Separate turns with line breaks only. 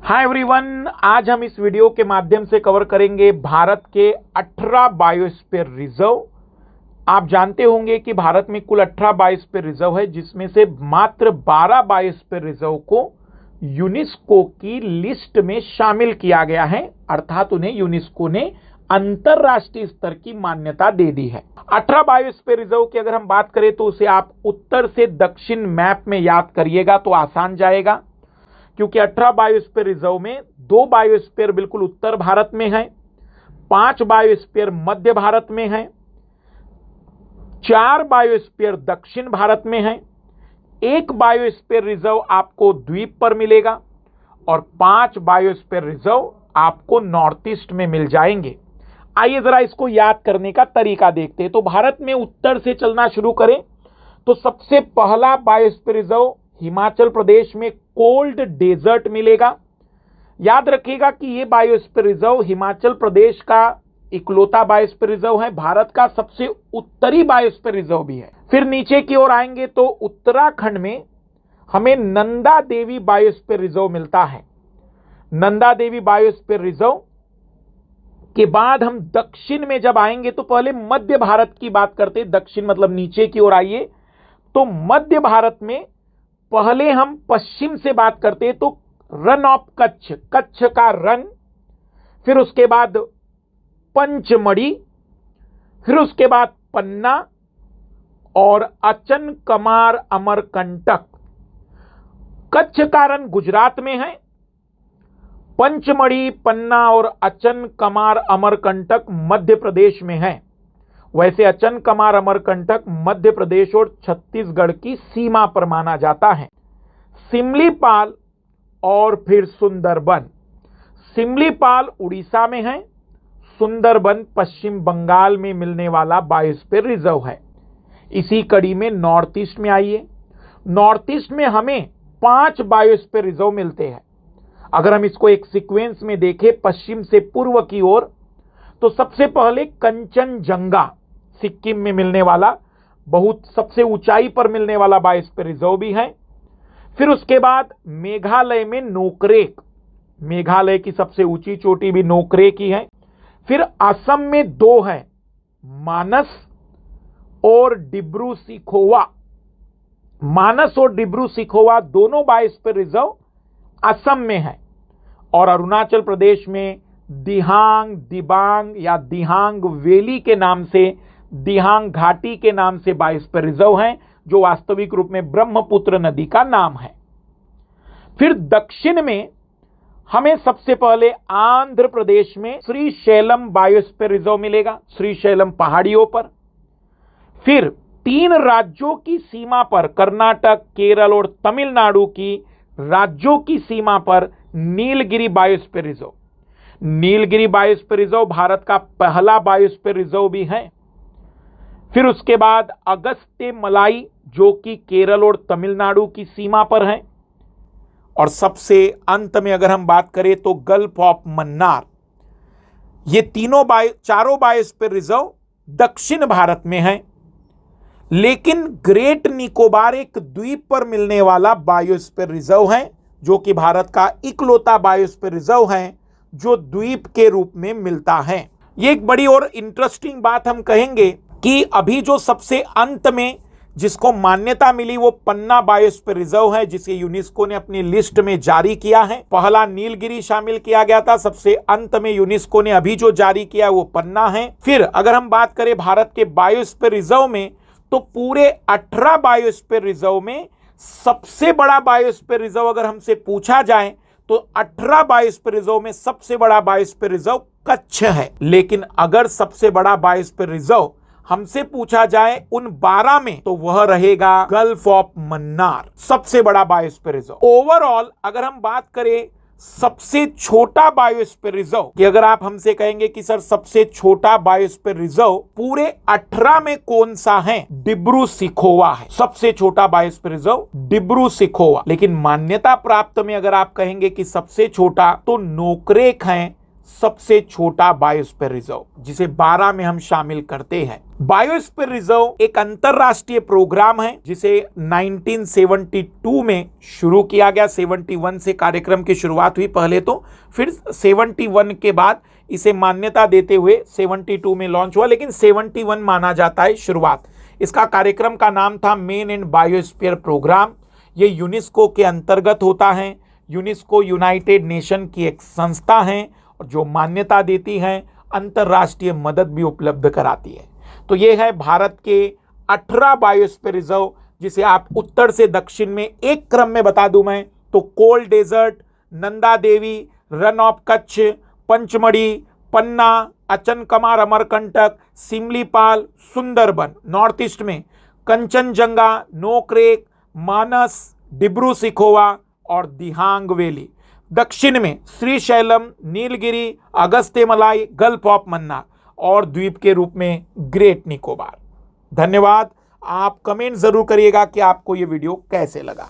Hi everyone, आज हम इस वीडियो के माध्यम से कवर करेंगे भारत के 18 बायोस्फीयर रिजर्व। आप जानते होंगे कि भारत में कुल 18 बायोस्फीयर रिजर्व है, जिसमें से मात्र 12 बायोस्फीयर रिजर्व को यूनेस्को की लिस्ट में शामिल किया गया है, अर्थात उन्हें यूनेस्को ने अंतरराष्ट्रीय स्तर की मान्यता दे दी है। 18 बायोस्फीयर रिजर्व की अगर हम बात करें तो उसे आप उत्तर से दक्षिण मैप में याद करिएगा तो आसान जाएगा, क्योंकि 18 बायोस्फीयर रिजर्व में 2 बायोस्फीयर बिल्कुल उत्तर भारत में है, 5 बायोस्फीयर मध्य भारत में है, 4 बायोस्फीयर दक्षिण भारत में है, 1 बायोस्फीयर रिजर्व आपको द्वीप पर मिलेगा और 5 बायोस्फीयर रिजर्व आपको नॉर्थ ईस्ट में मिल जाएंगे। आइए जरा इसको याद करने का तरीका देखते हैं। तो भारत में उत्तर से चलना शुरू करें तो सबसे पहला बायोस्फीयर रिजर्व हिमाचल प्रदेश में कोल्ड डेजर्ट मिलेगा। याद रखिएगा कि यह बायोस्फीयर रिजर्व हिमाचल प्रदेश का इकलौता बायोस्फीयर रिजर्व है, भारत का सबसे उत्तरी बायोस्फीयर रिजर्व भी है। फिर नीचे की ओर आएंगे तो उत्तराखंड में हमें नंदा देवी बायोस्फीयर रिजर्व मिलता है। नंदा देवी बायोस्फीयर रिजर्व के बाद हम दक्षिण में जब आएंगे तो पहले मध्य भारत की बात करते हैं। दक्षिण मतलब नीचे की ओर आइए तो मध्य भारत में पहले हम पश्चिम से बात करते हैं तो रन ऑफ कच्छ, कच्छ का रन, फिर उसके बाद पंचमढ़ी, फिर उसके बाद पन्ना और अचन कमार अमरकंटक। कच्छ का रन गुजरात में है, पंचमढ़ी, पन्ना और अचन कमार अमरकंटक मध्य प्रदेश में है। वैसे अचन कमार अमरकंटक मध्य प्रदेश और छत्तीसगढ़ की सीमा पर माना जाता है। सिमलीपाल और फिर सुंदरबन। सिमलीपाल उड़ीसा में है, सुंदरबन पश्चिम बंगाल में मिलने वाला बायोस्फीयर रिजर्व है। इसी कड़ी में नॉर्थ ईस्ट में आइए। नॉर्थ ईस्ट में हमें 5 बायोस्फीयर रिजर्व मिलते हैं। अगर हम इसको एक सीक्वेंस में देखें पश्चिम से पूर्व की ओर तो सबसे पहले कंचनजंगा सिक्किम में मिलने वाला, बहुत सबसे ऊंचाई पर मिलने वाला बायोस्फीयर रिजर्व भी है। फिर उसके बाद मेघालय में नोकरेक, मेघालय की सबसे ऊंची चोटी भी नोकरेक ही है। फिर असम में 2 है, मानस और डिब्रू सिखोवा। मानस और डिब्रू सिखोवा दोनों बायोस्फीयर रिजर्व असम में है। और अरुणाचल प्रदेश में दिहांग, दिबांग या दिहांग वैली के नाम से, दिहांग घाटी के नाम से बायोस्फीयर रिजर्व है, जो वास्तविक रूप में ब्रह्मपुत्र नदी का नाम है। फिर दक्षिण में हमें सबसे पहले आंध्र प्रदेश में श्रीशैलम बायोस्फीयर रिजर्व मिलेगा, श्रीशैलम पहाड़ियों पर। फिर 3 राज्यों की सीमा पर, कर्नाटक, केरल और तमिलनाडु की राज्यों की सीमा पर Nilgiri biosphere reserve. Nilgiri biosphere reserve Bharat का पहला बायोस्फीयर रिजर्व भी है। फिर उसके बाद अगस्त्य मलाई, जो कि केरल और तमिलनाडु की सीमा पर है। और सबसे अंत में अगर हम बात करें तो गल्फ ऑफ मन्नार। ये चारों बायोस्फीयर रिजर्व दक्षिण भारत में है, लेकिन ग्रेट निकोबार एक द्वीप पर मिलने वाला बायोस्फीयर रिजर्व है, जो कि भारत का इकलौता बायोस्फीयर रिजर्व है जो द्वीप के रूप में मिलता है। ये एक बड़ी और इंटरेस्टिंग बात हम कहेंगे कि अभी जो सबसे अंत में जिसको मान्यता मिली वो पन्ना बायोस्फीयर रिजर्व है, जिसे यूनेस्को ने अपनी लिस्ट में जारी किया है। पहला नीलगिरी शामिल किया गया था, सबसे अंत में यूनेस्को ने अभी जो जारी किया वो पन्ना है। फिर अगर हम बात करें भारत के बायोस्फीयर रिजर्व में तो पूरे 18 बायोस्फीयर रिजर्व में सबसे बड़ा बायोस्फीयर रिजर्व अगर हमसे पूछा जाए तो 18 बायोस्फीयर रिजर्व में सबसे बड़ा बायोस्फीयर रिजर्व कच्छ है। लेकिन अगर सबसे बड़ा बायोस्फीयर रिजर्व हमसे पूछा जाए उन 12 में तो वह रहेगा गल्फ ऑफ मन्नार, सबसे बड़ा बायोस्फीयर रिजर्व। ओवरऑल अगर हम बात करें सबसे छोटा बायोस्फीयर रिजर्व कि अगर आप हमसे कहेंगे कि सर सबसे छोटा बायोस्फीयर रिजर्व पूरे 18 में कौन सा है, डिब्रू सिखोवा है सबसे छोटा बायोस्फीयर रिजर्व, डिब्रू सिखोवा। लेकिन मान्यता प्राप्त में अगर आप कहेंगे कि सबसे छोटा तो नोकरेक है सबसे छोटा बायोस्फीयर रिजर्व, जिसे 12 में हम शामिल करते हैं। बायोस्फीयर रिजर्व एक अंतरराष्ट्रीय प्रोग्राम है जिसे 1972 में शुरू किया गया। 71 से कार्यक्रम की शुरुआत हुई पहले तो, फिर 71 के बाद इसे मान्यता देते हुए 72 में लॉन्च हुआ, लेकिन 71 माना जाता है शुरुआत। इसका कार्यक्रम का नाम था मेन एंड बायोस्फीयर प्रोग्राम। ये यूनेस्को के अंतर्गत होता है। यूनेस्को यूनाइटेड नेशन की एक संस्था है जो मान्यता देती है, अंतरराष्ट्रीय मदद भी उपलब्ध कराती है। तो ये है भारत के 18 बायोस्फीयर रिजर्व, जिसे आप उत्तर से दक्षिण में एक क्रम में बता दूं मैं तो cold desert, Nanda Devi, Rann of Kutch, Pachmarhi, Panna, Achanakmar Amarkantak, Similipal, Sundarban. North east में कंचनजंगा, नोकरेक, मानस, डिब्रू सिखोवा और दिहांग वैली। दक्षिण में श्रीशैलम, नीलगिरी, अगस्त्यमलाई, गल्फ ऑफ मन्नार और द्वीप के रूप में ग्रेट निकोबार। धन्यवाद। आप कमेंट जरूर करिएगा कि आपको ये वीडियो कैसे लगा।